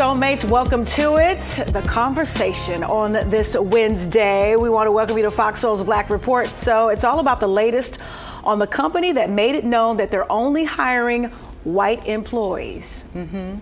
soulmates, welcome to it. The conversation on this Wednesday. We want to welcome you to FOXSOUL's Black Report. So it's all about the latest on the company that made it known that they're only hiring white employees.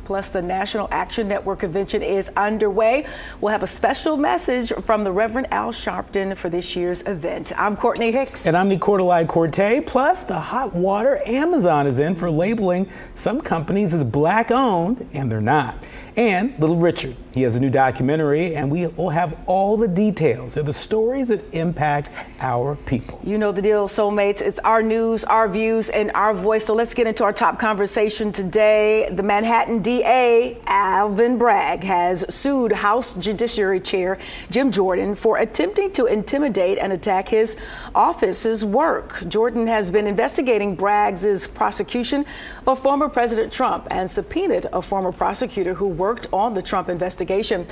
Plus, the National Action Network convention is underway. We'll have a special message from the Reverend Al Sharpton for this year's event. I'm Courtney Hicks. And I'm Nicordelai Corte. Plus, the hot water Amazon is in for labeling some companies as black owned, and they're not. And Little Richard, he has a new documentary, and we will have all the details of the stories that impact our people. You know the deal, soulmates. It's our news, our views, and our voice. So let's get into our top conversation today. The Manhattan DA, Alvin Bragg, has sued House Judiciary Chair Jim Jordan for attempting to intimidate and attack his office's work. Jordan has been investigating Bragg's prosecution of former President Trump and subpoenaed a former prosecutor who worked on the Trump investigation.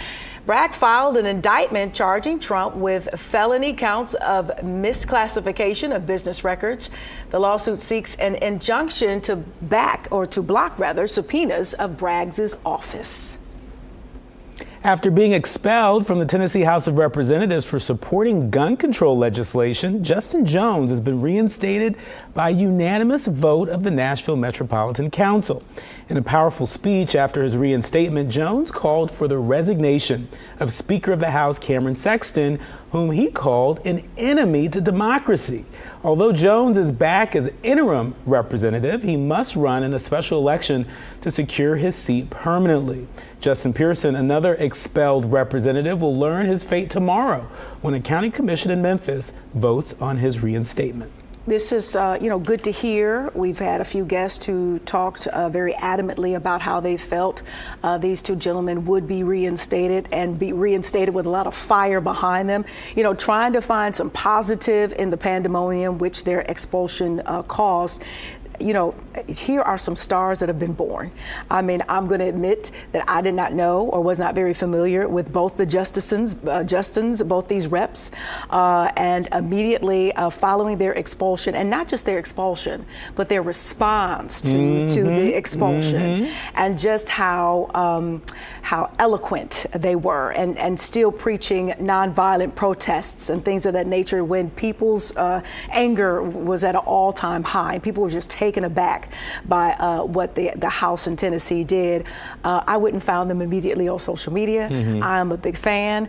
Bragg filed an indictment charging Trump with felony counts of misclassification of business records. The lawsuit seeks an injunction to block subpoenas of Bragg's office. After being expelled from the Tennessee House of Representatives for supporting gun control legislation, Justin Jones has been reinstated by unanimous vote of the Nashville Metropolitan Council. In a powerful speech after his reinstatement, Jones called for the resignation of Speaker of the House Cameron Sexton, whom he called an enemy to democracy. Although Jones is back as interim representative, he must run in a special election to secure his seat permanently. Justin Pearson, another expelled representative, will learn his fate tomorrow when a county commission in Memphis votes on his reinstatement. This is, good to hear. We've had a few guests who talked very adamantly about how they felt these two gentlemen would be reinstated and be reinstated with a lot of fire behind them. Trying to find some positive in the pandemonium which their expulsion caused. Here are some stars that have been born. I mean, I'm going to admit that I did not know or was not very familiar with both the Justins, both these reps, and immediately following their expulsion, and not just their expulsion, but their response to the expulsion, and just how eloquent they were, and still preaching nonviolent protests and things of that nature when people's anger was at an all-time high. People were just taken aback by what the House in Tennessee did. I went and found them immediately on social media. I'm a big fan,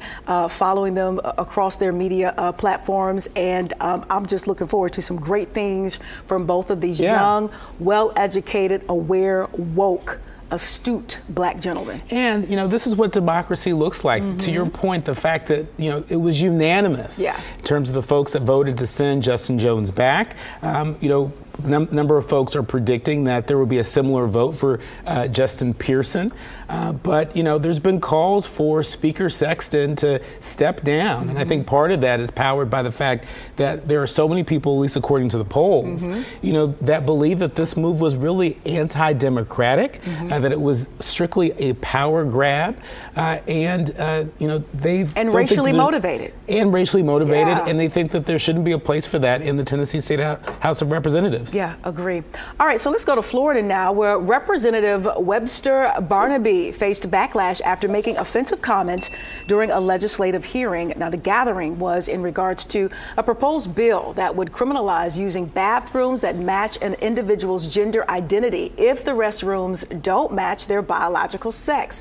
following them across their media platforms, and I'm just looking forward to some great things from both of these young, well-educated, aware, woke, astute black gentlemen. And, this is what democracy looks like. To your point, the fact that, it was unanimous in terms of the folks that voted to send Justin Jones back. A number of folks are predicting that there will be a similar vote for Justin Pearson. But there's been calls for Speaker Sexton to step down. And I think part of that is powered by the fact that there are so many people, at least according to the polls, that believe that this move was really anti-democratic, that it was strictly a power grab, and racially motivated. And they think that there shouldn't be a place for that in the Tennessee State House of Representatives. Yeah, agree. All right, so let's go to Florida now, where Representative Webster Barnaby faced backlash after making offensive comments during a legislative hearing. Now, the gathering was in regards to a proposed bill that would criminalize using bathrooms that match an individual's gender identity if the restrooms don't match their biological sex.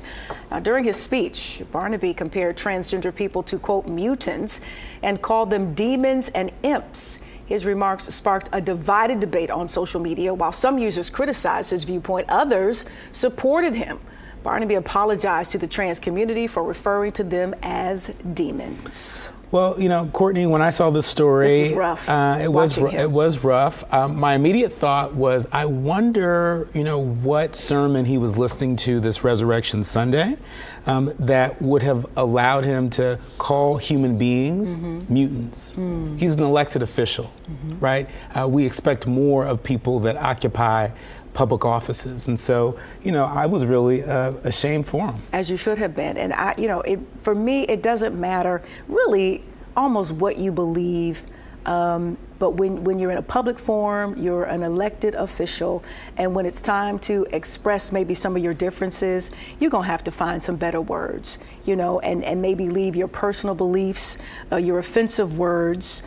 Now, during his speech, Barnaby compared transgender people to, quote, mutants and called them demons and imps. His remarks sparked a divided debate on social media. While some users criticized his viewpoint, others supported him. Barnaby apologized to the trans community for referring to them as demons. Well, Courtney, when I saw this story, this was rough. It was rough. My immediate thought was, I wonder, what sermon he was listening to this Resurrection Sunday that would have allowed him to call human beings mutants. He's an elected official, right? We expect more of people that occupy public offices. And so, I was really ashamed for him. As you should have been. And for me, it doesn't matter really almost what you believe. But when you're in a public forum, you're an elected official, and when it's time to express maybe some of your differences, you're gonna have to find some better words, you know, and maybe leave your personal beliefs, your offensive words,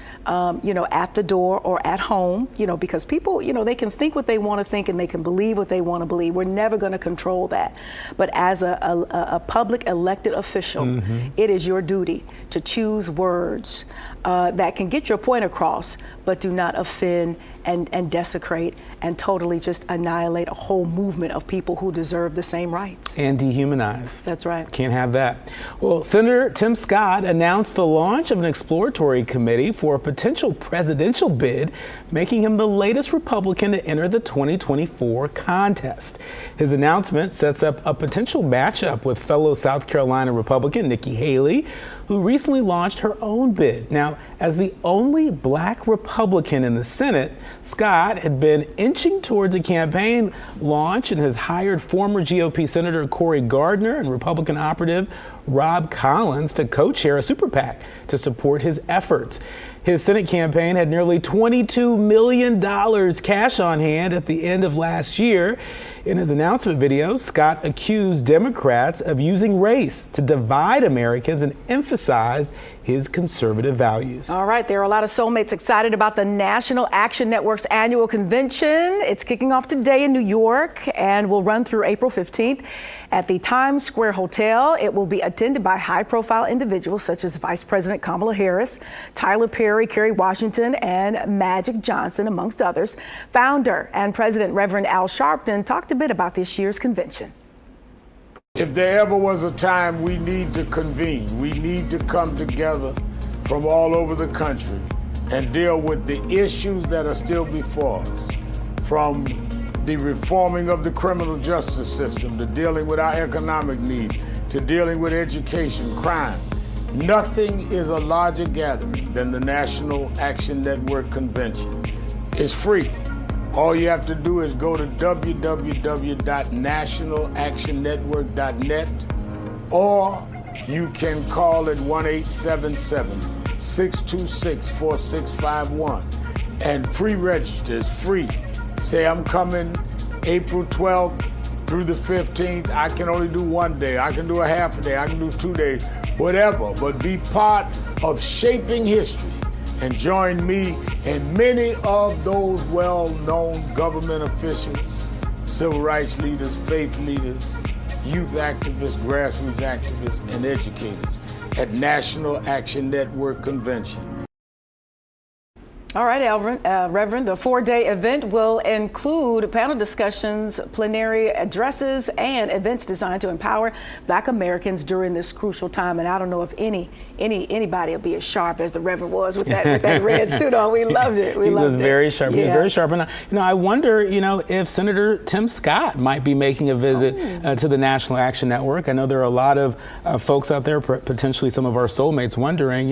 you know, at the door or at home, you know, because people, you know, they can think what they want to think and they can believe what they want to believe. We're never going to control that. But as a public elected official, it is your duty to choose words that can get your point across, but do not offend and desecrate and totally just annihilate a whole movement of people who deserve the same rights. And dehumanize. That's right. Can't have that. Well, Senator Tim Scott announced the launch of an exploratory committee for a potential presidential bid, making him the latest Republican to enter the 2024 contest. His announcement sets up a potential matchup with fellow South Carolina Republican Nikki Haley, who recently launched her own bid. Now, as the only Black Republican in the Senate, Scott had been inching towards a campaign launch and has hired former GOP Senator Cory Gardner and Republican operative Rob Collins to co-chair a super PAC to support his efforts. His Senate campaign had nearly $22 million cash on hand at the end of last year. In his announcement video, Scott accused Democrats of using race to divide Americans and emphasized his conservative values. All right, there are a lot of soulmates excited about the National Action Network's annual convention. It's kicking off today in New York and will run through April 15th at the Times Square Hotel. It will be attended by high-profile individuals such as Vice President Kamala Harris, Tyler Perry, Kerry Washington, and Magic Johnson, amongst others. Founder and President Reverend Al Sharpton talked a bit about this year's convention. If there ever was a time we need to convene, we need to come together from all over the country and deal with the issues that are still before us, from the reforming of the criminal justice system, to dealing with our economic needs, to dealing with education, crime. Nothing is a larger gathering than the National Action Network Convention. It's free. All you have to do is go to www.nationalactionnetwork.net, or you can call at 1-877-626-4651 and pre-register. It's free. Say, I'm coming April 12th through the 15th. I can only do one day. I can do a half a day. I can do 2 days, whatever. But be part of shaping history and join me and many of those well-known government officials, civil rights leaders, faith leaders, youth activists, grassroots activists, and educators at National Action Network Convention. All right, Reverend, the 4-day event will include panel discussions, plenary addresses, and events designed to empower Black Americans during this crucial time. And I don't know if anybody will be as sharp as the Reverend was with that red suit on. We loved it. He was very sharp. Yeah. He was very sharp. And I wonder, if Senator Tim Scott might be making a visit to the National Action Network. I know there are a lot of folks out there, potentially some of our soulmates, wondering,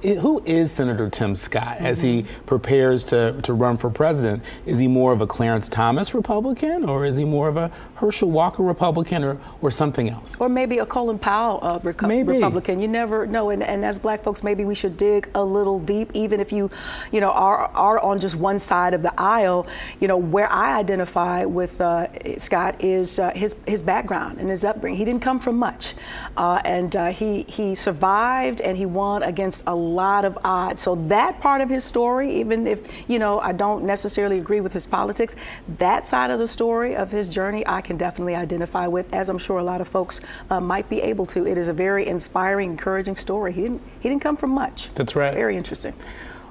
who is Senator Tim Scott as he prepares to run for president? Is he more of a Clarence Thomas Republican, or is he more of a Herschel Walker Republican, or something else? Or maybe a Colin Powell Republican. You never know. And as Black folks, maybe we should dig a little deep, even if you are on just one side of the aisle. Where I identify with Scott is his background and his upbringing. He didn't come from much, and he survived, and he won against a lot of odds. So that part of his story, even if I don't necessarily agree with his politics, that side of the story of his journey I can definitely identify with, as I'm sure a lot of folks might be able to. It is a very inspiring, encouraging story. He didn't come from much. That's right. Very interesting.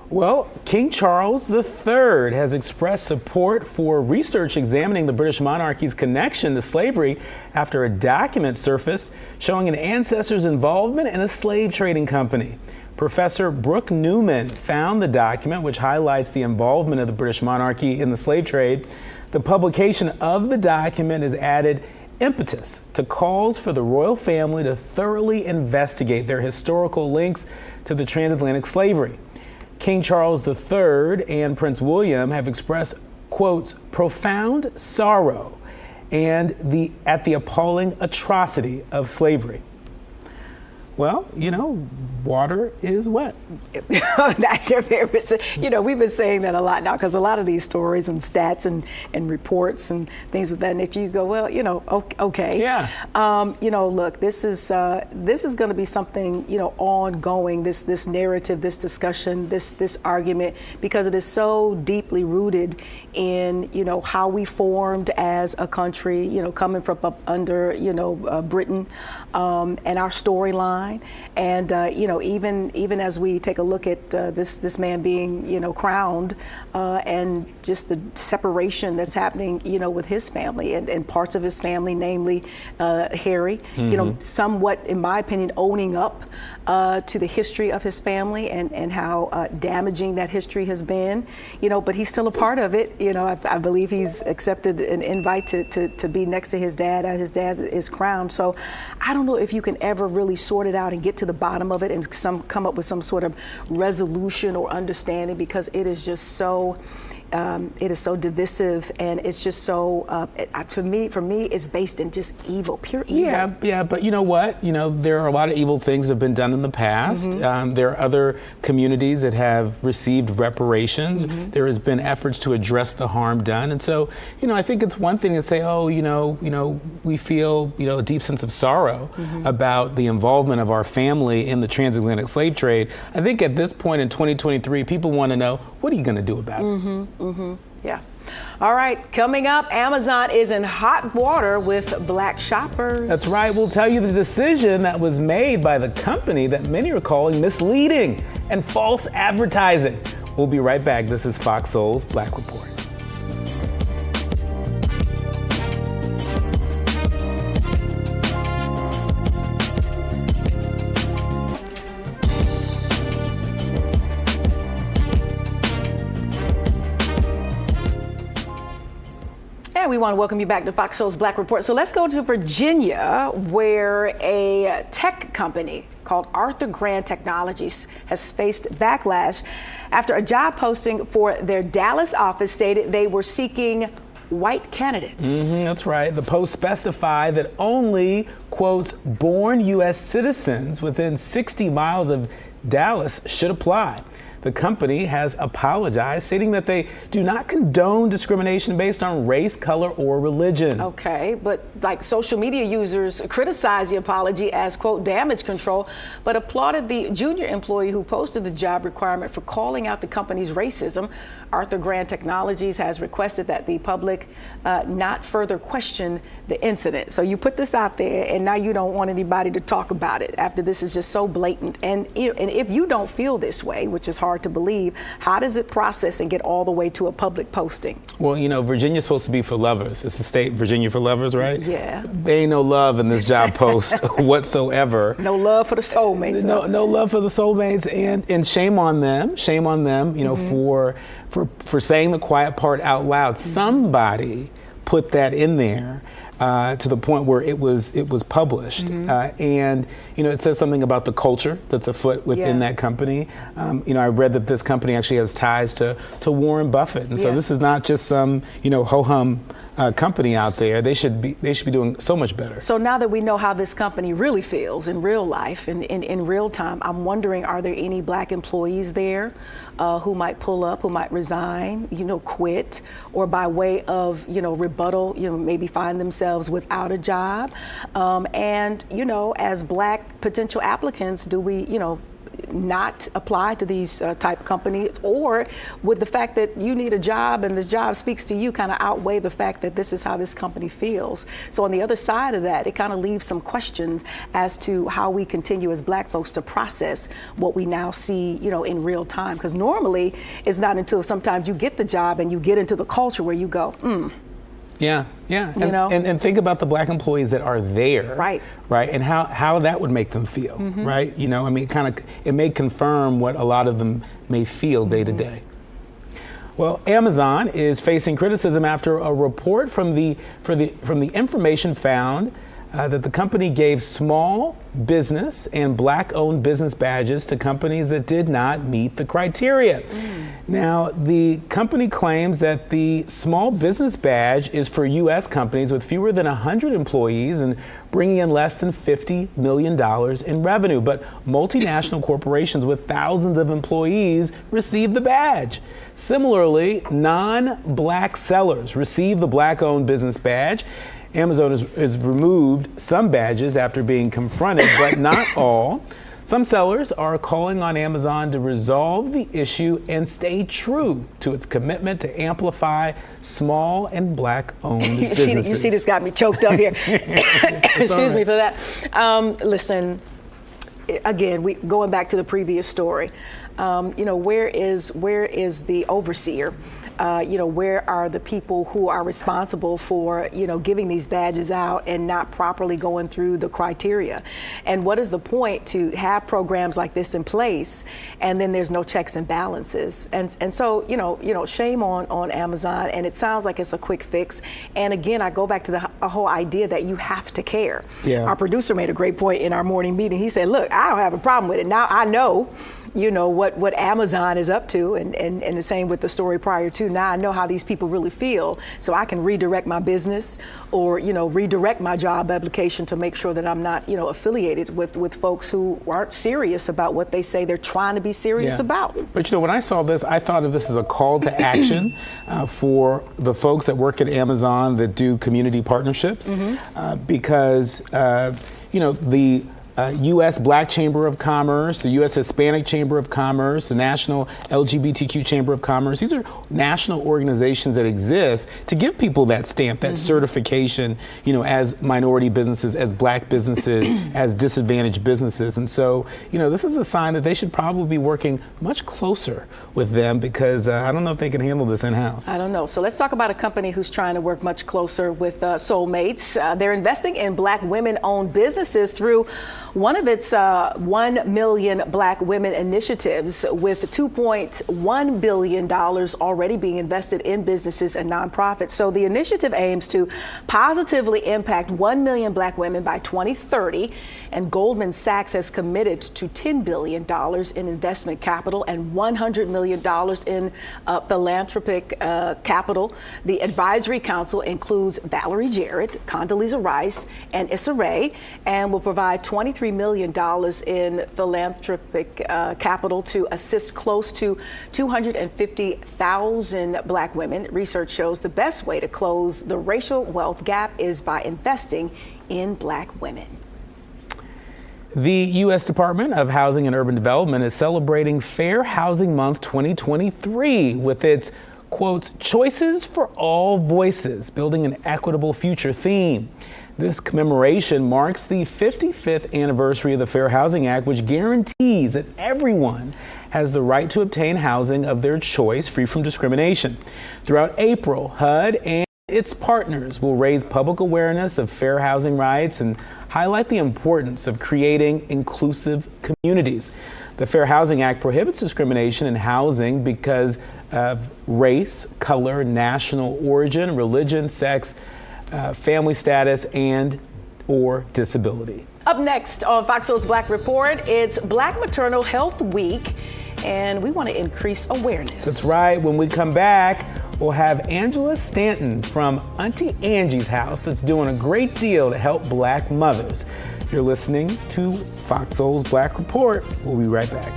Well, King Charles III has expressed support for research examining the British monarchy's connection to slavery after a document surfaced showing an ancestor's involvement in a slave trading company. Professor Brooke Newman found the document, which highlights the involvement of the British monarchy in the slave trade. The publication of the document has added impetus to calls for the royal family to thoroughly investigate their historical links to the transatlantic slavery. King Charles III and Prince William have expressed, quotes, profound sorrow at the appalling atrocity of slavery. Well, water is wet. That's your favorite. We've been saying that a lot now because a lot of these stories and stats and reports and things of that nature, you go, well, okay. Yeah. Look, this is going to be something, ongoing, this narrative, this discussion, this argument, because it is so deeply rooted in, how we formed as a country, coming from up under, Britain, and our storyline. And even as we take a look at this man being crowned, and just the separation that's happening with his family and parts of his family, namely Harry, somewhat, in my opinion, owning up to the history of his family and how damaging that history has been, but he's still a part of it. I believe he's accepted an invite to be next to his dad as his dad is crowned. So I don't know if you can ever really sort it out and get to the bottom of it and come up with some sort of resolution or understanding, because it is just so divisive, and it's just so, for me, it's based in just evil, pure evil. Yeah, but you know what? There are a lot of evil things that have been done in the past. There are other communities that have received reparations. There has been efforts to address the harm done. And so, I think it's one thing to say, we feel, a deep sense of sorrow about the involvement of our family in the transatlantic slave trade. I think at this point in 2023, people want to know, what are you going to do about it? Yeah. All right. Coming up, Amazon is in hot water with Black shoppers. That's right. We'll tell you the decision that was made by the company that many are calling misleading and false advertising. We'll be right back. This is Fox Soul's Black Report. And we want to welcome you back to Fox Soul's Black Report. So let's go to Virginia, where a tech company called Arthur Grant Technologies has faced backlash after a job posting for their Dallas office stated they were seeking white candidates. That's right. The post specified that only, quotes, born U.S. citizens within 60 miles of Dallas should apply. The company has apologized, stating that they do not condone discrimination based on race, color, or religion. Okay, but social media users criticized the apology as, quote, damage control, but applauded the junior employee who posted the job requirement for calling out the company's racism. Arthur Grant Technologies has requested that the public not further question the incident. So you put this out there, and now you don't want anybody to talk about it after this is just so blatant. And if you don't feel this way, which is hard to believe, how does it process and get all the way to a public posting? Well, Virginia's supposed to be for lovers. It's the state, Virginia for lovers, right? Yeah. There ain't no love in this job post whatsoever. No love for the soulmates. No love for the soulmates, and shame on them. Shame on them, for saying the quiet part out loud. Somebody put that in there to the point where it was published, and it says something about the culture that's afoot within that company. I read that this company actually has ties to Warren Buffett, and so this is not just some ho-hum company out there. They should be doing so much better. So now that we know how this company really feels in real life and in real time, I'm wondering, are there any black employees there who might pull up, who might resign, quit, or by way of rebuttal, maybe find themselves without a job? And as black potential applicants, do we not apply to these type companies, or would the fact that you need a job and the job speaks to you kind of outweigh the fact that this is how this company feels? So on the other side of that, it kind of leaves some questions as to how we continue as black folks to process what we now see, in real time. Because normally it's not until sometimes you get the job and you get into the culture where you go, Yeah. And think about the black employees that are there. Right. And how that would make them feel, right? It may confirm what a lot of them may feel day to day. Well, Amazon is facing criticism after a report from the information found that the company gave small business and black-owned business badges to companies that did not meet the criteria. Now, the company claims that the small business badge is for U.S. companies with fewer than 100 employees and bringing in less than $50 million in revenue. But multinational corporations with thousands of employees receive the badge. Similarly, non-Black sellers receive the Black-owned business badge. Amazon has removed some badges after being confronted, but not all. Some sellers are calling on Amazon to resolve the issue and stay true to its commitment to amplify small and Black-owned businesses. You see, this got me choked up here. Excuse me for that. Listen, again, going back to the previous story. Where is the overseer? Where are the people who are responsible for, giving these badges out and not properly going through the criteria? And what is the point to have programs like this in place and then there's no checks and balances? And so, shame on Amazon. And it sounds like it's a quick fix. And again, I go back to the whole idea that you have to care. Yeah. Our producer made a great point in our morning meeting. He said, look, I don't have a problem with it. Now I know what Amazon is up to, and the same with the story prior to. Now I know how these people really feel, so I can redirect my business or redirect my job application to make sure that I'm not affiliated with folks who aren't serious about what they say they're trying to be serious about. But when I saw this, I thought of this as a call to action for the folks that work at Amazon that do community partnerships, because the U.S. Black Chamber of Commerce, the U.S. Hispanic Chamber of Commerce, the National LGBTQ Chamber of Commerce. These are national organizations that exist to give people that stamp, that certification, as minority businesses, as Black businesses, as disadvantaged businesses. And so, this is a sign that they should probably be working much closer with them, because I don't know if they can handle this in-house. I don't know. So let's talk about a company who's trying to work much closer with Soulmates. They're investing in Black women-owned businesses through one of its 1 million Black women initiatives, with $2.1 billion already being invested in businesses and nonprofits. So the initiative aims to positively impact 1 million Black women by 2030. And Goldman Sachs has committed to $10 billion in investment capital and $100 million in philanthropic capital. The advisory council includes Valerie Jarrett, Condoleezza Rice, and Issa Rae, and will provide $23 million in philanthropic capital to assist close to 250,000 Black women. Research shows the best way to close the racial wealth gap is by investing in Black women. The U.S. Department of Housing and Urban Development is celebrating Fair Housing Month 2023 with its, quote, Choices for All Voices, Building an Equitable Future theme. This commemoration marks the 55th anniversary of the Fair Housing Act, which guarantees that everyone has the right to obtain housing of their choice, free from discrimination. Throughout April, HUD and its partners will raise public awareness of fair housing rights and highlight the importance of creating inclusive communities. The Fair Housing Act prohibits discrimination in housing because of race, color, national origin, religion, sex, family status, and or disability. Up next on FOXSOUL's Black Report, it's Black Maternal Health Week, and we want to increase awareness. That's right. When we come back, we'll have Angela Stanton from Auntie Angie's House that's doing a great deal to help Black mothers. You're listening to FOXSOUL's Black Report. We'll be right back.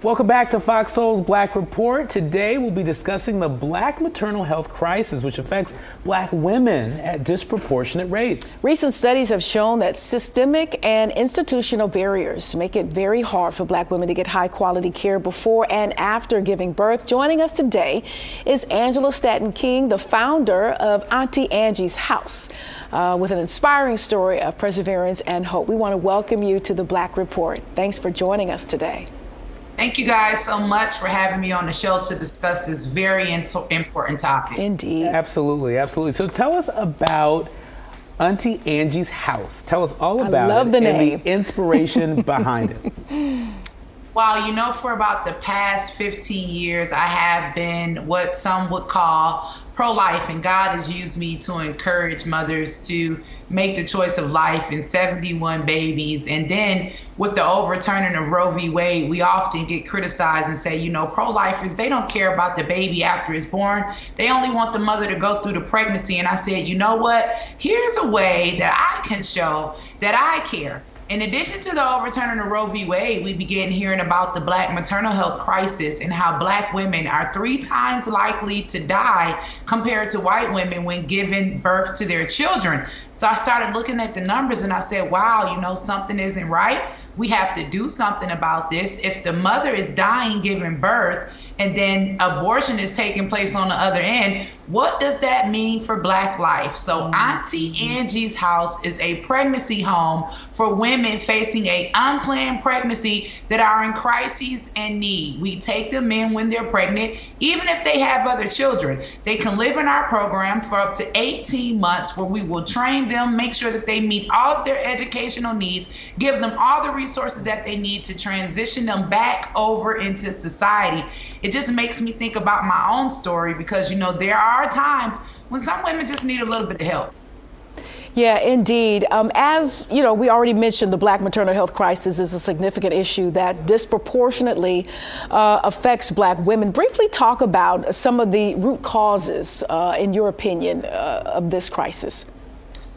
Welcome back to FOXSOUL's Black Report. Today we'll be discussing the Black maternal health crisis, which affects Black women at disproportionate rates. Recent studies have shown that systemic and institutional barriers make it very hard for Black women to get high quality care before and after giving birth. Joining us today is Angela Stanton King, the founder of Auntie Angie's House, with an inspiring story of perseverance and hope. We want to welcome you to the Black Report. Thanks for joining us today. Thank you guys so much for having me on the show to discuss this very important topic. Indeed. Absolutely, absolutely. So tell us about Auntie Angie's House. Tell us all about it the name. and the inspiration behind it. Well, you know, for about the past 15 years, I have been what some would call pro-life, and God has used me to encourage mothers to make the choice of life in 71 babies. And then with the overturning of Roe v. Wade, we often get criticized and say, you know, pro-lifers, they don't care about the baby after it's born. They only want the mother to go through the pregnancy. And I said, you know what? Here's a way that I can show that I care. In addition to the overturning of Roe v. Wade, we began hearing about the Black maternal health crisis and how Black women are 3 times likely to die compared to white women when giving birth to their children. So I started looking at the numbers and I said, wow, you know, something isn't right. We have to do something about this. If the mother is dying giving birth and then abortion is taking place on the other end, what does that mean for Black life? So Auntie Angie's House is a pregnancy home for women facing an unplanned pregnancy that are in crises and need. We take them in when they're pregnant, even if they have other children. They can live in our program for up to 18 months where we will train them, make sure that they meet all of their educational needs, give them all the resources that they need to transition them back over into society. It just makes me think about my own story because, you know, there are times when some women just need a little bit of help. Yeah, indeed. As you know, we already mentioned the Black maternal health crisis is a significant issue that disproportionately affects Black women. Briefly talk about some of the root causes, in your opinion, of this crisis.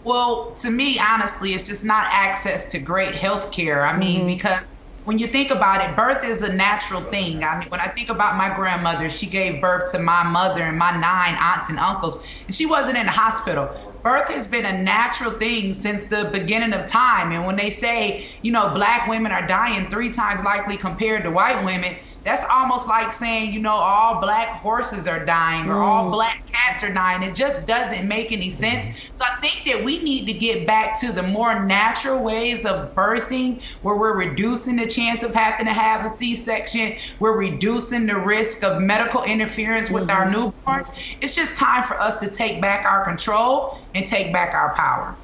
Well, to me, honestly, it's just not access to great health care. I mean, because when you think about it, birth is a natural thing. I mean, when I think about my grandmother, she gave birth to my mother and my 9 aunts and uncles, and she wasn't in the hospital. Birth has been a natural thing since the beginning of time. And when they say, you know, Black women are dying 3 times likely compared to white women, that's almost like saying, you know, all Black horses are dying or all Black cats are dying. It just doesn't make any sense. So I think that we need to get back to the more natural ways of birthing, where we're reducing the chance of having to have a C-section. We're reducing the risk of medical interference with our newborns. It's just time for us to take back our control and take back our power.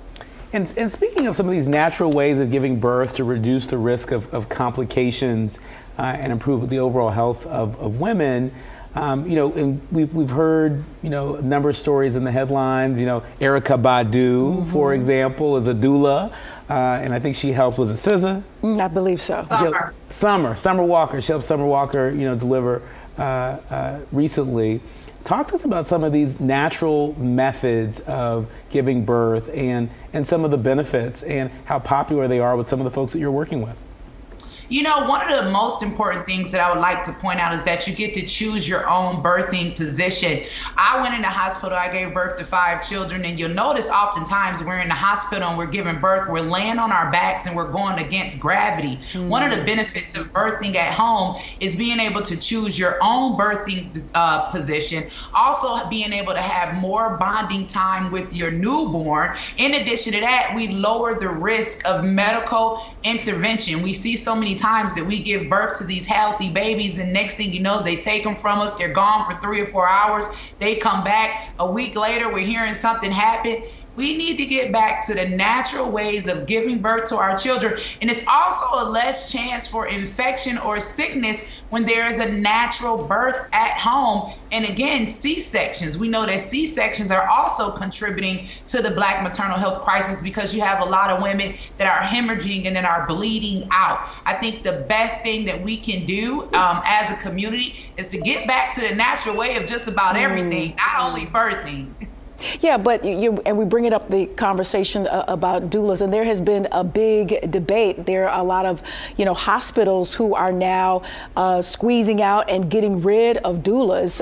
And speaking of some of these natural ways of giving birth to reduce the risk of complications and improve the overall health of women, you know, and we've heard, you know, a number of stories in the headlines. You know, Erykah Badu, for example, is a doula, and I think she helped, was it SZA? I believe so. Summer Walker. She helped Summer Walker, you know, deliver recently. Talk to us about some of these natural methods of giving birth and some of the benefits and how popular they are with some of the folks that you're working with. You know, one of the most important things that I would like to point out is that you get to choose your own birthing position. I went in the hospital, I gave birth to 5 children, and you'll notice oftentimes we're in the hospital and we're giving birth, we're laying on our backs and we're going against gravity. One of the benefits of birthing at home is being able to choose your own birthing position, also being able to have more bonding time with your newborn. In addition to that, we lower the risk of medical intervention. We see so many times that we give birth to these healthy babies, and next thing you know, they take them from us. They're gone for 3 or 4 hours. They come back a week later, we're hearing something happened. We need to get back to the natural ways of giving birth to our children. And it's also a less chance for infection or sickness when there is a natural birth at home. And again, C-sections. We know that C-sections are also contributing to the Black maternal health crisis because you have a lot of women that are hemorrhaging and then are bleeding out. I think the best thing that we can do as a community is to get back to the natural way of just about everything, not only birthing. Yeah, but and we bring it up, the conversation about doulas, and there has been a big debate. There are a lot of, you know, hospitals who are now squeezing out and getting rid of doulas.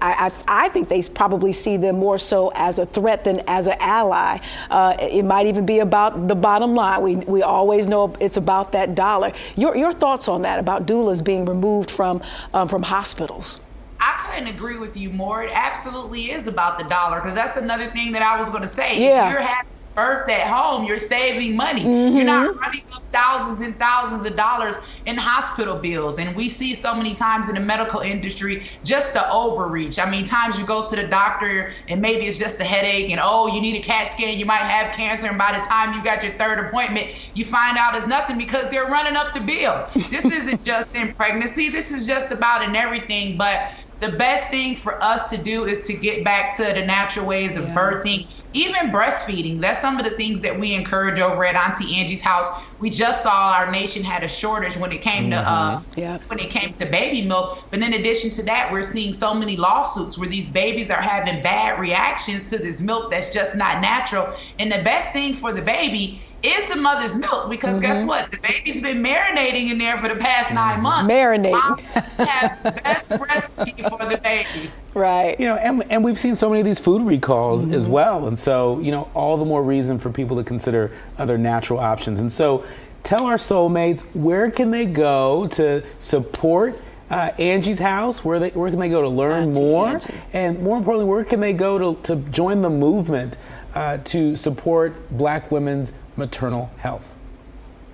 I think they probably see them more so as a threat than as an ally. It might even be about the bottom line. We always know it's about that dollar. Your thoughts on that, about doulas being removed from hospitals? I couldn't agree with you more. It absolutely is about the dollar, because that's another thing that I was going to say. Yeah. If you're having birth at home, you're saving money. You're not running up thousands and thousands of dollars in hospital bills. And we see so many times in the medical industry, just the overreach. I mean, times you go to the doctor and maybe it's just a headache and, oh, you need a CAT scan, you might have cancer. And by the time you got your third appointment, you find out it's nothing because they're running up the bill. This isn't just in pregnancy. This is just about in everything. But the best thing for us to do is to get back to the natural ways of birthing, even breastfeeding. That's some of the things that we encourage over at Auntie Angie's house. We just saw our nation had a shortage when it came to baby milk. But in addition to that, we're seeing so many lawsuits where these babies are having bad reactions to this milk that's just not natural. And the best thing for the baby is the mother's milk, because guess what? The baby's been marinating in there for the past 9 months. Marinating. Mom have the best recipe for the baby. Right. You know, and we've seen so many of these food recalls as well. And so, you know, all the more reason for people to consider other natural options. And so tell our soulmates, where can they go to support Angie's house? Where can they go to learn more? Angie. And more importantly, where can they go to join the movement to support Black women's maternal health?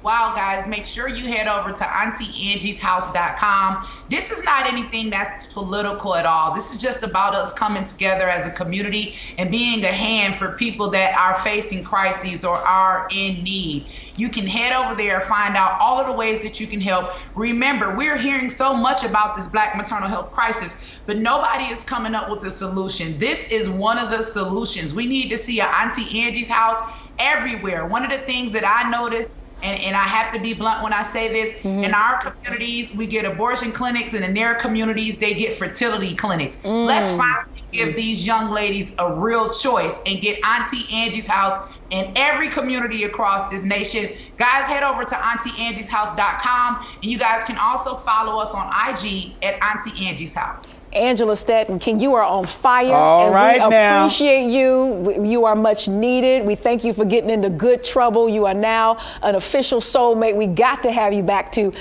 Wow, guys, make sure you head over to AuntieAngie'sHouse.com. This is not anything that's political at all. This is just about us coming together as a community and being a hand for people that are facing crises or are in need. You can head over there, find out all of the ways that you can help. Remember, we're hearing so much about this Black maternal health crisis, but nobody is coming up with a solution. This is one of the solutions. We need to see an Auntie Angie's house everywhere. One of the things that I noticed, and I have to be blunt when I say this, in our communities, we get abortion clinics, and in their communities, they get fertility clinics. Let's finally give these young ladies a real choice and get Auntie Angie's house in every community across this nation. Guys, head over to AuntieAngie'sHouse.com, and you guys can also follow us on IG at Auntie Angie's House. Angela Stetton, you are on fire. All right, we now. appreciate you. You are much needed. We thank you for getting into good trouble. You are now an official soulmate. We got to have you back to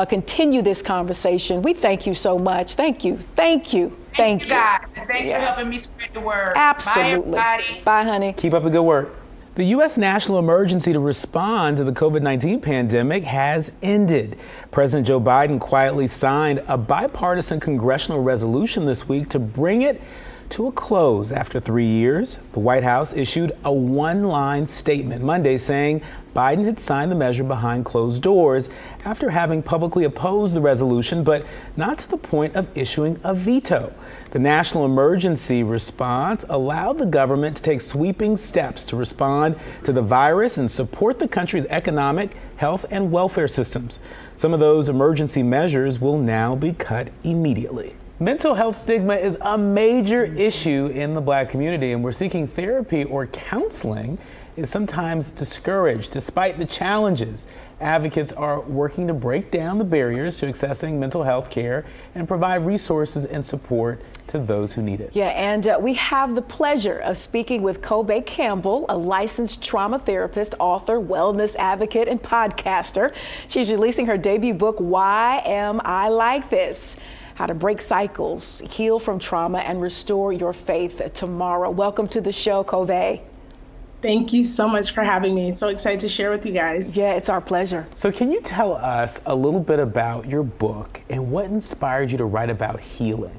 continue this conversation. We thank you so much. Thank you. Thank you. Thank you, guys. And thanks for helping me spread the word. Absolutely. Bye, everybody. Bye, honey. Keep up the good work. The U.S. national emergency to respond to the COVID-19 pandemic has ended. President Joe Biden quietly signed a bipartisan congressional resolution this week to bring it to a close after 3 years. The White House issued a one-line statement Monday saying Biden had signed the measure behind closed doors after having publicly opposed the resolution, but not to the point of issuing a veto. The national emergency response allowed the government to take sweeping steps to respond to the virus and support the country's economic, health, and welfare systems. Some of those emergency measures will now be cut immediately. Mental health stigma is a major issue in the Black community, and we're seeking therapy or counseling is sometimes discouraged despite the challenges. Advocates are working to break down the barriers to accessing mental health care and provide resources and support to those who need it. Yeah, and we have the pleasure of speaking with Kobe Campbell, a licensed trauma therapist, author, wellness advocate, and podcaster. She's releasing her debut book, Why Am I Like This? How to break cycles, heal from trauma, and restore your faith tomorrow. Welcome to the show, Kobe. Thank you so much for having me. So excited to share with you guys. Yeah, it's our pleasure. So can you tell us a little bit about your book and what inspired you to write about healing?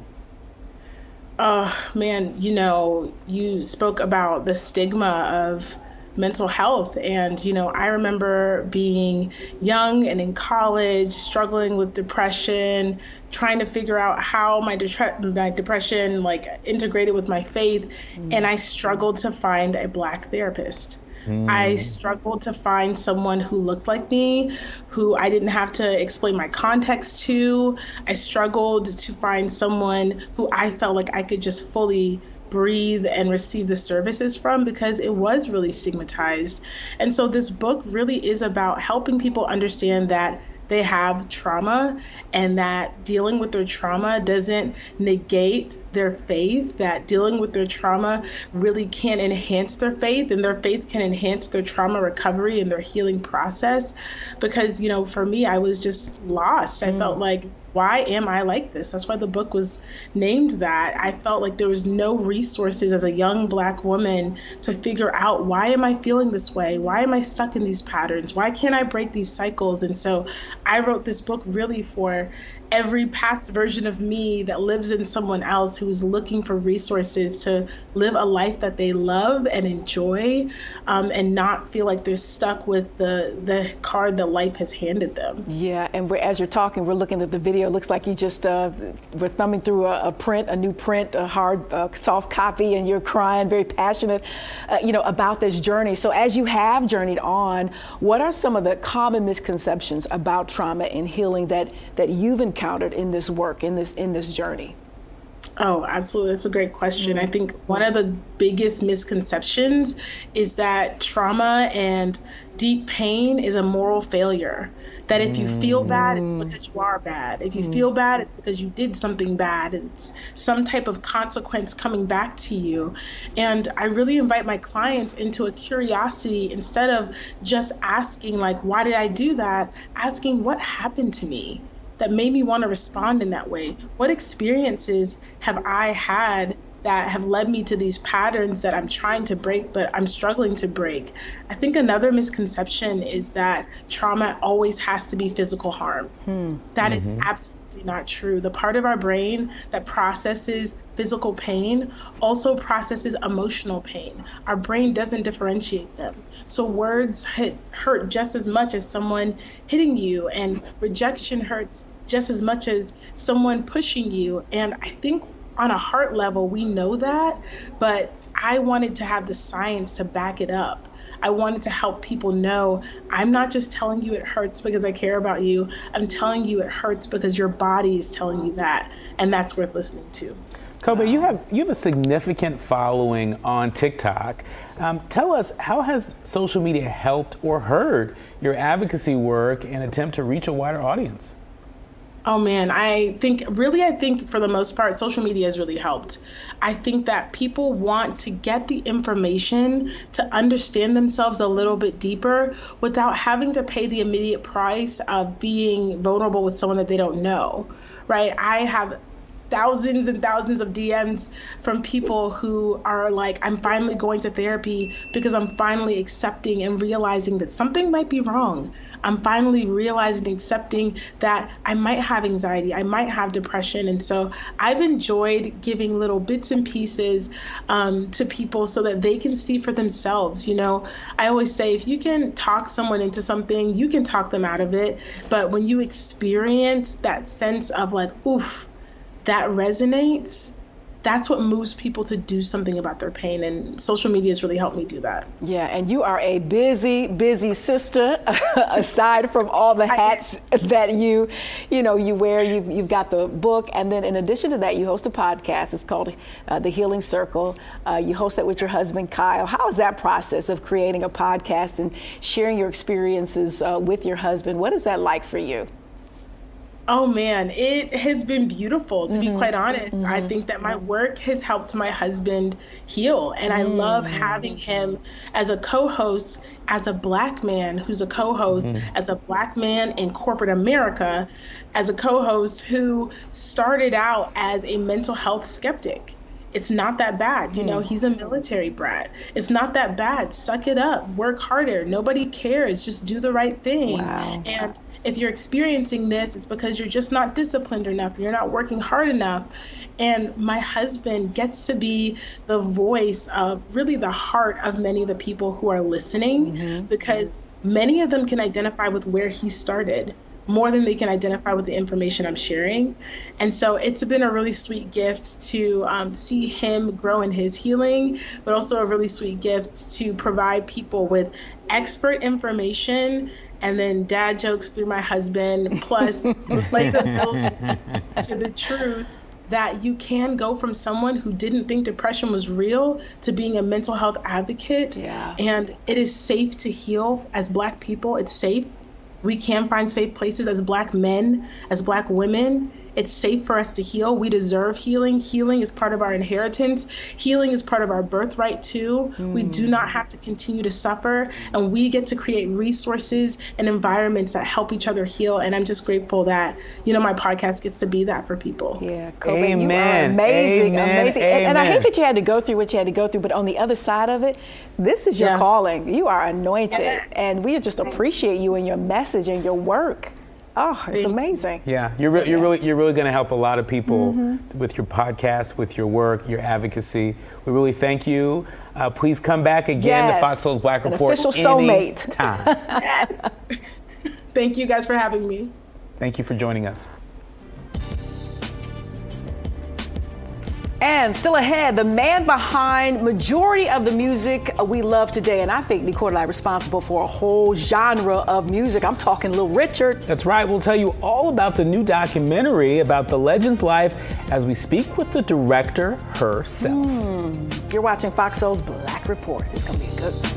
Man, you spoke about the stigma of mental health. And, I remember being young and in college, struggling with depression, trying to figure out how my depression integrated with my faith. And I struggled to find a Black therapist. I struggled to find someone who looked like me, who I didn't have to explain my context to. I struggled to find someone who I felt like I could just fully breathe and receive the services from, because it was really stigmatized. And so this book really is about helping people understand that they have trauma and that dealing with their trauma doesn't negate their faith, that dealing with their trauma really can enhance their faith, and their faith can enhance their trauma recovery and their healing process. Because, for me, I was just lost. I felt like why am I like this? That's why the book was named that. I felt like there was no resources as a young Black woman to figure out, why am I feeling this way? Why am I stuck in these patterns? Why can't I break these cycles? And so I wrote this book really for every past version of me that lives in someone else who's looking for resources to live a life that they love and enjoy, and not feel like they're stuck with the card that life has handed them. Yeah, and as you're talking, we're looking at the video. It looks like you just were thumbing through a new print, a hard, soft copy, and you're crying, very passionate, about this journey. So as you have journeyed on, what are some of the common misconceptions about trauma and healing that you've encountered in this work, in this journey? Oh, absolutely. That's a great question. I think one of the biggest misconceptions is that trauma and deep pain is a moral failure. That if you feel bad, it's because you are bad. If you feel bad, it's because you did something bad. It's some type of consequence coming back to you. And I really invite my clients into a curiosity, instead of just asking, like, why did I do that? Asking, what happened to me that made me want to respond in that way? What experiences have I had that have led me to these patterns that I'm trying to break, but I'm struggling to break? I think another misconception is that trauma always has to be physical harm. That is absolutely not true. The part of our brain that processes physical pain also processes emotional pain. Our brain doesn't differentiate them. So words hurt just as much as someone hitting you, and rejection hurts just as much as someone pushing you. And I think on a heart level, we know that, but I wanted to have the science to back it up. I wanted to help people know, I'm not just telling you it hurts because I care about you. I'm telling you it hurts because your body is telling you that, and that's worth listening to. Kobe, you have a significant following on TikTok. Tell us, how has social media helped or hurt your advocacy work and attempt to reach a wider audience? Oh man, I think for the most part, social media has really helped. I think that people want to get the information to understand themselves a little bit deeper without having to pay the immediate price of being vulnerable with someone that they don't know, right? I have thousands and thousands of DMs from people who are like, I'm finally going to therapy because I'm finally accepting and realizing that something might be wrong. I'm finally realizing and accepting that I might have anxiety, I might have depression. And so I've enjoyed giving little bits and pieces to people so that they can see for themselves. You know, I always say, if you can talk someone into something, you can talk them out of it. But when you experience that sense of like, oof, that resonates, that's what moves people to do something about their pain. And social media has really helped me do that. Yeah, and you are a busy, busy sister, aside from all the hats that you wear. You've got the book, and then in addition to that, you host a podcast. It's called The Healing Circle. You host that with your husband, Kyle. How is that process of creating a podcast and sharing your experiences with your husband? What is that like for you? Oh man, it has been beautiful, to be quite honest. I think that my work has helped my husband heal, and I love having him as a co-host, as a Black man who's a co-host, as a Black man in corporate America, as a co-host who started out as a mental health skeptic. It's not that bad. You know, he's a military brat. It's not that bad. Suck it up. Work harder. Nobody cares. Just do the right thing. Wow. And if you're experiencing this, it's because you're just not disciplined enough. You're not working hard enough. And my husband gets to be the voice of really the heart of many of the people who are listening, because many of them can identify with where he started more than they can identify with the information I'm sharing. And so it's been a really sweet gift to see him grow in his healing, but also a really sweet gift to provide people with expert information and then dad jokes through my husband, plus relatability to the truth that you can go from someone who didn't think depression was real to being a mental health advocate. Yeah. And it is safe to heal as Black people. It's safe. We can find safe places as Black men, as Black women. it's safe for us to heal. We deserve healing. Healing is part of our inheritance. Healing is part of our birthright too. We do not have to continue to suffer, and we get to create resources and environments that help each other heal. And I'm just grateful that, my podcast gets to be that for people. Yeah, Kobe, Amen. you are amazing, Amen. amazing. And I hate that you had to go through what you had to go through, but on the other side of it, this is your calling. You are anointed, and we just appreciate you and your message and your work. Oh, it's amazing. Yeah, you're really going to help a lot of people with your podcast, with your work, your advocacy. We really thank you. Please come back again to Fox Soul's Black Report. An official soulmate. Anytime. Yes. Thank you guys for having me. Thank you for joining us. And still ahead, the man behind majority of the music we love today. And I think Nicole and I are responsible for a whole genre of music. I'm talking Little Richard. That's right. We'll tell you all about the new documentary about the legend's life as we speak with the director herself. You're watching Fox Soul's Black Report. It's going to be a good one.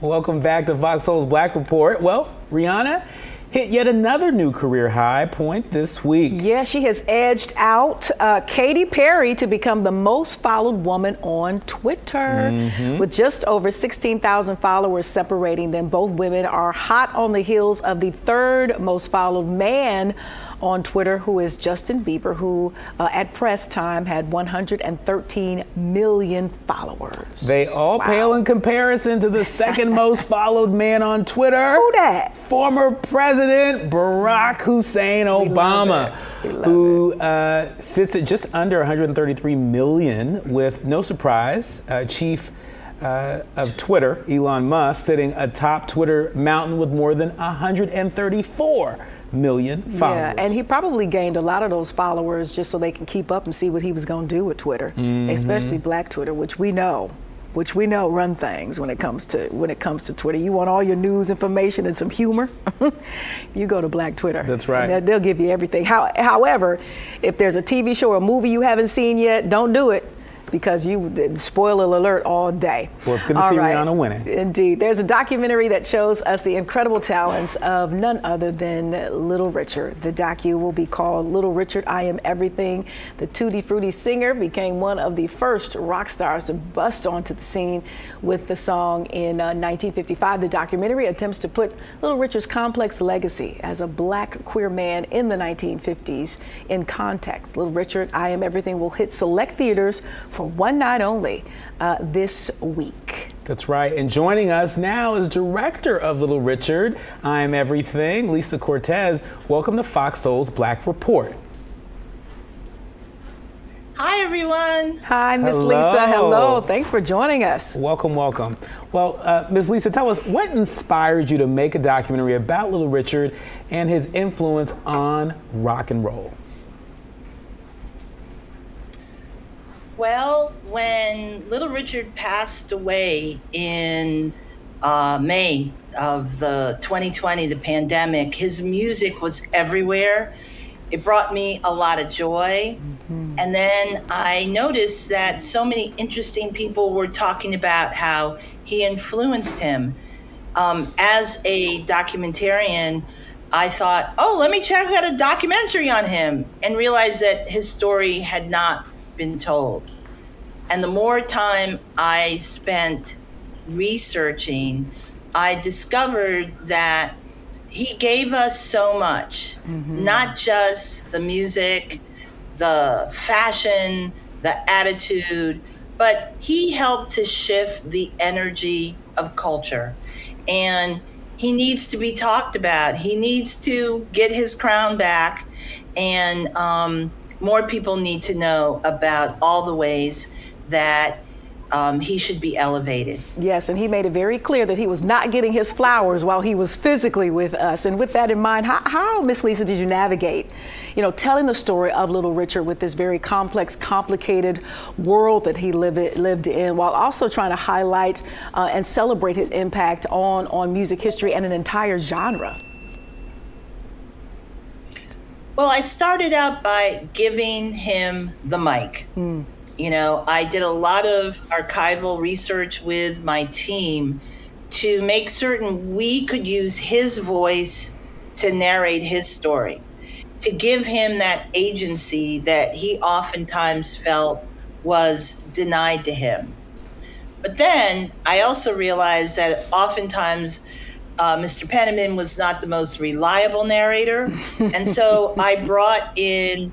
Welcome back to Fox Soul's Black Report. Well, Rihanna hit yet another new career high point this week. Yeah, she has edged out Katy Perry to become the most followed woman on Twitter. With just over 16,000 followers separating them, both women are hot on the heels of the third most followed man on Twitter, who is Justin Bieber, who at press time had 113 million followers. They all pale in comparison to the second most followed man on Twitter. Who that? Former President Barack Hussein Obama, who sits at just under 133 million with, no surprise, chief of Twitter, Elon Musk, sitting atop Twitter mountain with more than 134 million followers. Yeah, and he probably gained a lot of those followers just so they can keep up and see what he was going to do with Twitter, especially Black Twitter, which we know run things when it comes to Twitter. You want all your news information and some humor, you go to Black Twitter. That's right. And they'll give you everything. However, if there's a TV show or a movie you haven't seen yet, don't do it, because you spoiler alert all day. Well, it's good to see Rihanna winning. Indeed. There's a documentary that shows us the incredible talents of none other than Little Richard. The docu will be called Little Richard, I Am Everything. The Tutti Frutti singer became one of the first rock stars to bust onto the scene with the song in 1955. The documentary attempts to put Little Richard's complex legacy as a Black queer man in the 1950s in context. Little Richard, I Am Everything will hit select theaters for one night only this week. That's right. And joining us now is director of Little Richard, I Am Everything, Lisa Cortez. Welcome to Fox Soul's Black Report. Hi, everyone. Hi, Miss Lisa. Hello. Thanks for joining us. Welcome, welcome. Well, Ms. Lisa, tell us, what inspired you to make a documentary about Little Richard and his influence on rock and roll? Well, when Little Richard passed away in May of the 2020, the pandemic, his music was everywhere. It brought me a lot of joy. And then I noticed that so many interesting people were talking about how he influenced him. As a documentarian, I thought, oh, let me check out a documentary on him, and realized that his story had not been told. And the more time I spent researching, I discovered that he gave us so much, not just the music, the fashion, the attitude, but he helped to shift the energy of culture. And he needs to be talked about. He needs to get his crown back, and more people need to know about all the ways that he should be elevated. Yes, and he made it very clear that he was not getting his flowers while he was physically with us. And with that in mind, how Miss Lisa, did you navigate, telling the story of Little Richard with this very complex, complicated world that he lived in, while also trying to highlight and celebrate his impact on music history and an entire genre? Well, I started out by giving him the mic. I did a lot of archival research with my team to make certain we could use his voice to narrate his story, to give him that agency that he oftentimes felt was denied to him. But then I also realized that oftentimes Mr. Penniman was not the most reliable narrator. And so I brought in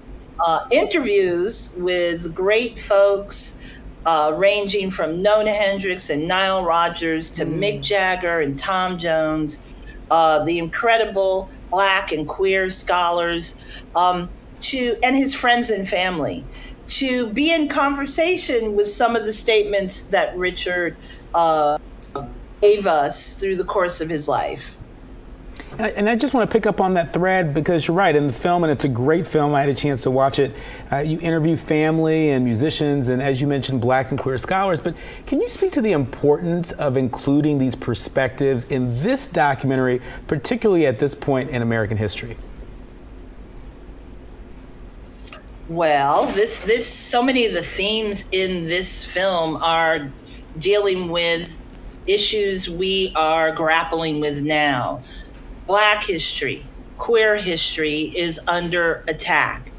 interviews with great folks ranging from Nona Hendrix and Nile Rodgers to Mick Jagger and Tom Jones, the incredible Black and queer scholars, and his friends and family, to be in conversation with some of the statements that Richard gave us through the course of his life. And I just want to pick up on that thread, because you're right, in the film, and it's a great film, I had a chance to watch it, you interview family and musicians and, as you mentioned, Black and queer scholars. But can you speak to the importance of including these perspectives in this documentary, particularly at this point in American history? Well, so many of the themes in this film are dealing with issues we are grappling with now. Black history, queer history is under attack.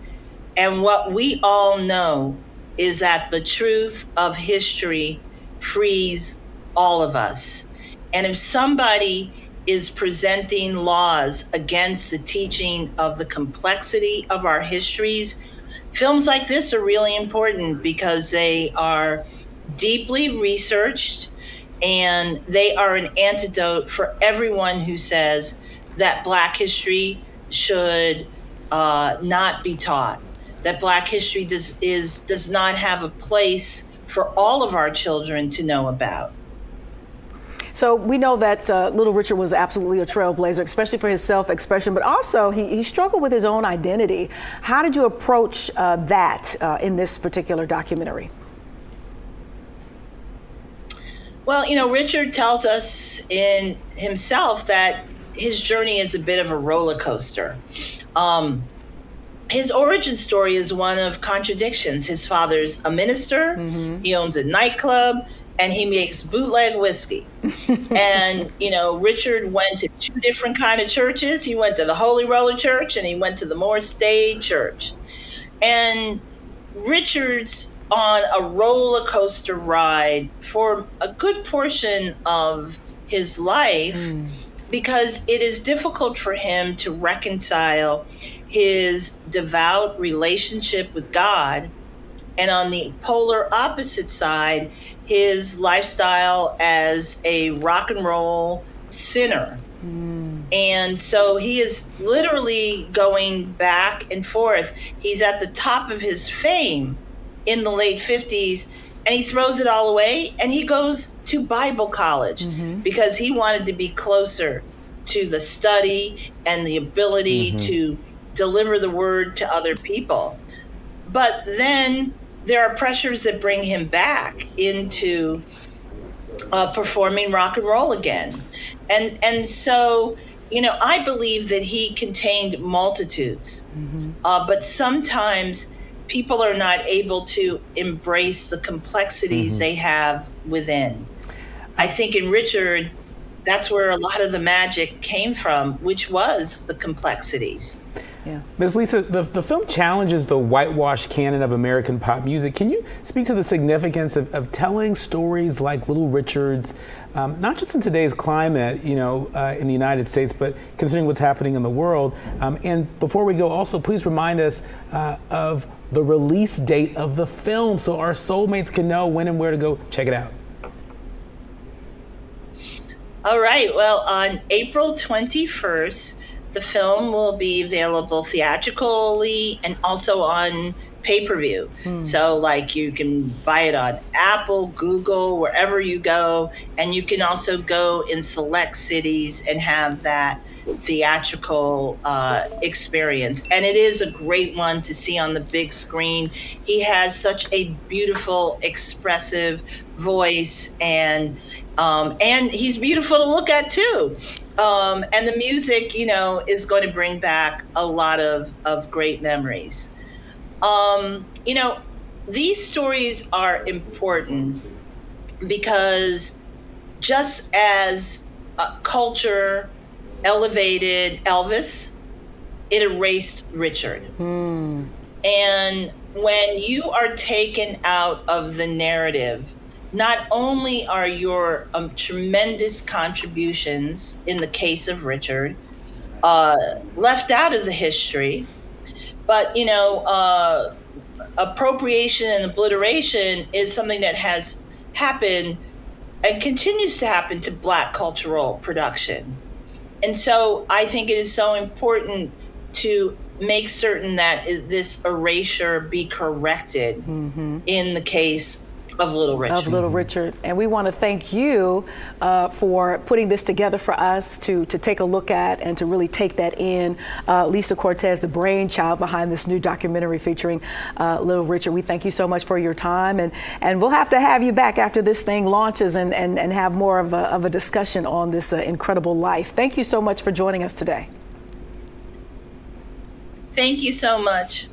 And what we all know is that the truth of history frees all of us. And if somebody is presenting laws against the teaching of the complexity of our histories, films like this are really important because they are deeply researched and they are an antidote for everyone who says that Black history should not be taught, that Black history does not have a place for all of our children to know about. So we know that Little Richard was absolutely a trailblazer, especially for his self-expression, but also he struggled with his own identity. How did you approach that in this particular documentary? Well, Richard tells us in himself that his journey is a bit of a roller coaster. His origin story is one of contradictions. His father's a minister, he owns a nightclub, and he makes bootleg whiskey. And, Richard went to two different kind of churches. He went to the Holy Roller Church and he went to the more staid church. And Richard's on a roller coaster ride for a good portion of his life because it is difficult for him to reconcile his devout relationship with God and on the polar opposite side, his lifestyle as a rock and roll sinner. And so he is literally going back and forth. He's at the top of his fame in the late 50s, and he throws it all away and he goes to Bible college because he wanted to be closer to the study and the ability to deliver the word to other people. But then there are pressures that bring him back into performing rock and roll again. And so, I believe that he contained multitudes, but sometimes people are not able to embrace the complexities they have within. I think in Richard, that's where a lot of the magic came from, which was the complexities. Yeah. Ms. Lisa, the film challenges the whitewashed canon of American pop music. Can you speak to the significance of telling stories like Little Richard's, not just in today's climate, in the United States, but considering what's happening in the world? And before we go, also, please remind us of the release date of the film so our soulmates can know when and where to go check it out. All right. Well, on April 21st, the film will be available theatrically and also on pay-per-view. So like you can buy it on Apple, Google, wherever you go. And you can also go in select cities and have that theatrical experience. And it is a great one to see on the big screen. He has such a beautiful, expressive voice, and he's beautiful to look at too. And the music, you know, is going to bring back a lot of great memories. You know, these stories are important because just as culture elevated Elvis, it erased Richard. And when you are taken out of the narrative, not only are your tremendous contributions, in the case of Richard, left out of the history, but, you know, appropriation and obliteration is something that has happened and continues to happen to Black cultural production. And so I think it is so important to make certain that this erasure be corrected in the case of Little Richard. Of Little Richard. And we want to thank you for putting this together for us to take a look at and to really take that in. Lisa Cortez, the brainchild behind this new documentary featuring Little Richard. We thank you so much for your time, and we'll have to have you back after this thing launches and have more of a discussion on this incredible life. Thank you so much for joining us today. Thank you so much.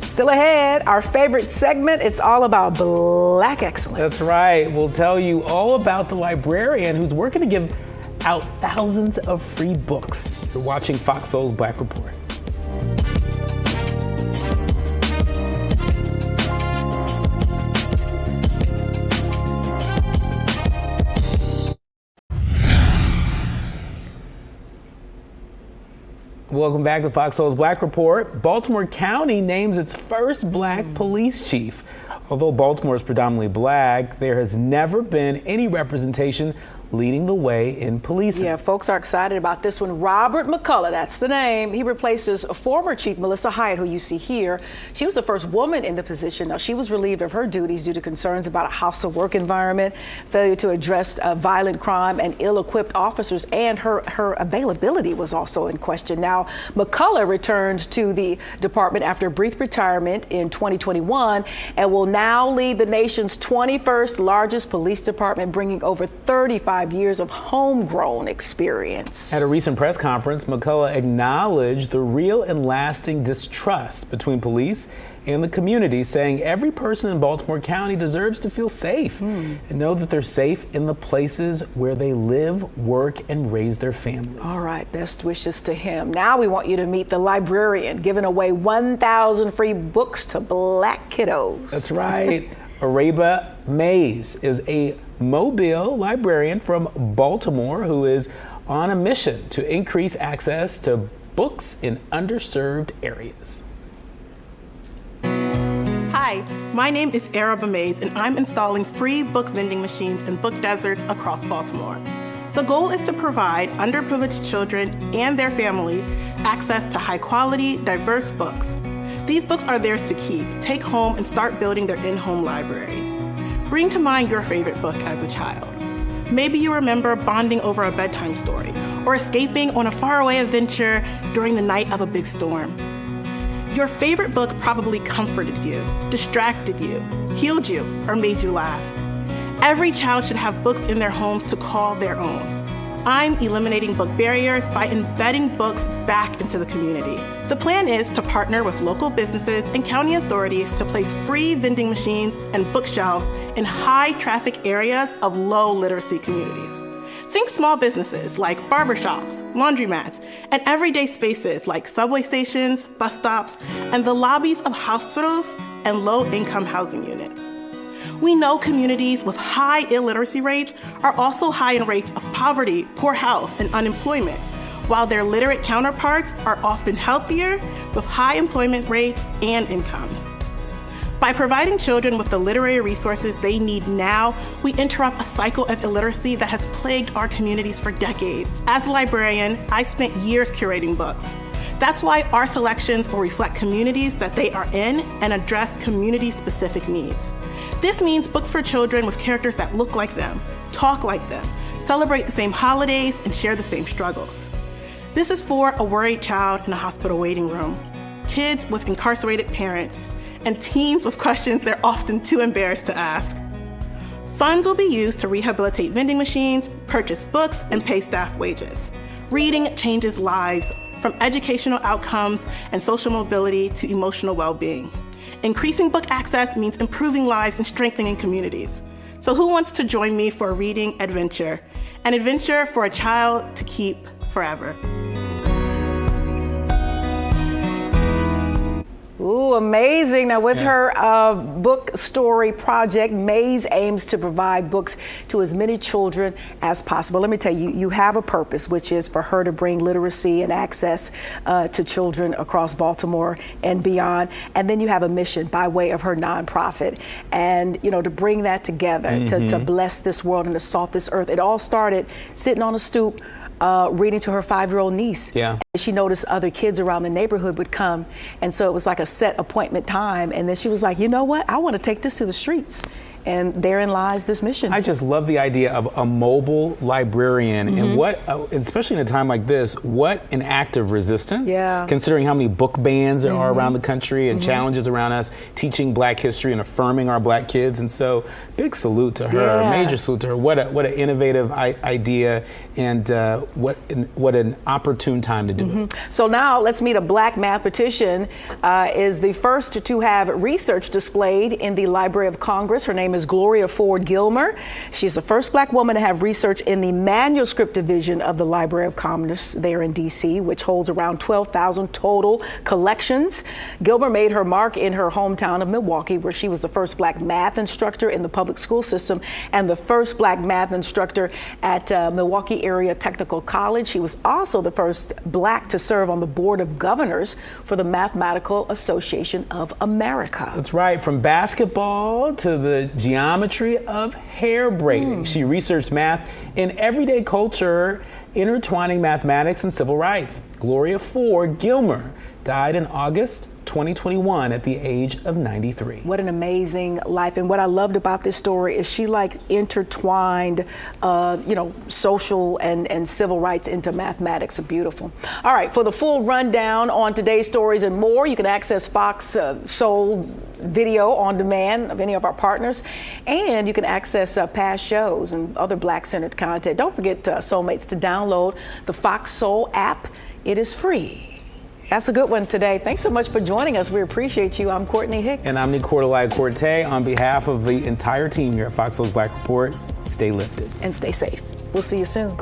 Still ahead, our favorite segment, it's all about Black excellence. That's right. We'll tell you all about the librarian who's working to give out thousands of free books. You're watching FOXSOUL's Black Report. Welcome back to FOXSOUL's Black Report. Baltimore County names its first Black police chief. Although Baltimore is predominantly Black, there has never been any representation leading the way in policing. Yeah, folks are excited about this one. Robert McCullough, that's the name. He replaces former Chief Melissa Hyatt, who you see here. She was the first woman in the position. Now, she was relieved of her duties due to concerns about a hostile work environment, failure to address violent crime, and ill-equipped officers, and her availability was also in question. Now, McCullough returned to the department after a brief retirement in 2021 and will now lead the nation's 21st largest police department, bringing over 35 years of homegrown experience. At a recent press conference, McCullough acknowledged the real and lasting distrust between police and the community, saying every person in Baltimore County deserves to feel safe and know that they're safe in the places where they live, work, and raise their families. All right, best wishes to him. Now we want you to meet the librarian, giving away 1,000 free books to Black kiddos. That's right. Araba Mays is a Mobile librarian from Baltimore who is on a mission to increase access to books in underserved areas. Hi, my name is Araba Mays, and I'm installing free book vending machines in book deserts across Baltimore. The goal is to provide underprivileged children and their families access to high-quality, diverse books. These books are theirs to keep, take home, and start building their in-home libraries. Bring to mind your favorite book as a child. Maybe you remember bonding over a bedtime story or escaping on a faraway adventure during the night of a big storm. Your favorite book probably comforted you, distracted you, healed you, or made you laugh. Every child should have books in their homes to call their own. I'm eliminating book barriers by embedding books back into the community. The plan is to partner with local businesses and county authorities to place free vending machines and bookshelves in high-traffic areas of low literacy communities. Think small businesses like barbershops, laundromats, and everyday spaces like subway stations, bus stops, and the lobbies of hospitals and low-income housing units. We know communities with high illiteracy rates are also high in rates of poverty, poor health, and unemployment, while their literate counterparts are often healthier with high employment rates and incomes. By providing children with the literary resources they need now, we interrupt a cycle of illiteracy that has plagued our communities for decades. As a librarian, I spent years curating books. That's why our selections will reflect communities that they are in and address community-specific needs. This means books for children with characters that look like them, talk like them, celebrate the same holidays, and share the same struggles. This is for a worried child in a hospital waiting room, kids with incarcerated parents, and teens with questions they're often too embarrassed to ask. Funds will be used to rehabilitate vending machines, purchase books, and pay staff wages. Reading changes lives, from educational outcomes and social mobility to emotional well-being. Increasing book access means improving lives and strengthening communities. So who wants to join me for a reading adventure? An adventure for a child to keep forever. Ooh, amazing. Now, with her book story project, Maze aims to provide books to as many children as possible. Let me tell you, you have a purpose, which is for her to bring literacy and access to children across Baltimore and beyond. And then you have a mission by way of her nonprofit. And, you know, to bring that together, to bless this world and to salt this earth. It all started sitting on a stoop, reading to her 5-year-old niece. Yeah. She noticed other kids around the neighborhood would come, and so it was like a set appointment time, and then she was like, you know what, I want to take this to the streets. And therein lies this mission. I just love the idea of a mobile librarian, and what, especially in a time like this, what an act of resistance. Yeah. Considering how many book bans there are around the country and challenges around us teaching Black history and affirming our Black kids. And so, big salute to her, major salute to her. What an innovative idea, and what an opportune time to do it. So now let's meet a Black mathematician. Is the first to have research displayed in the Library of Congress. Her name is Gloria Ford Gilmer. She's the first Black woman to have research in the manuscript division of the Library of Congress there in DC, which holds around 12,000 total collections. Gilmer made her mark in her hometown of Milwaukee, where she was the first Black math instructor in the public school system and the first Black math instructor at Milwaukee Area Technical College. She was also the first Black to serve on the Board of Governors for the Mathematical Association of America. That's right. From basketball to the geometry of hair braiding. She researched math in everyday culture, intertwining mathematics and civil rights. Gloria Ford Gilmer died in August 2021 at the age of 93. What an amazing life. And what I loved about this story is she intertwined, social and civil rights into mathematics. Beautiful. All right, for the full rundown on today's stories and more, you can access FOXSOUL video on demand of any of our partners, and you can access past shows and other Black-centered content. Don't forget, Soulmates, to download the FOXSOUL app. It is free. That's a good one today. Thanks so much for joining us. We appreciate you. I'm Courtney Hicks. And I'm Nicordelai Corte. On behalf of the entire team here at FOXSOUL's Black Report, stay lifted. And stay safe. We'll see you soon.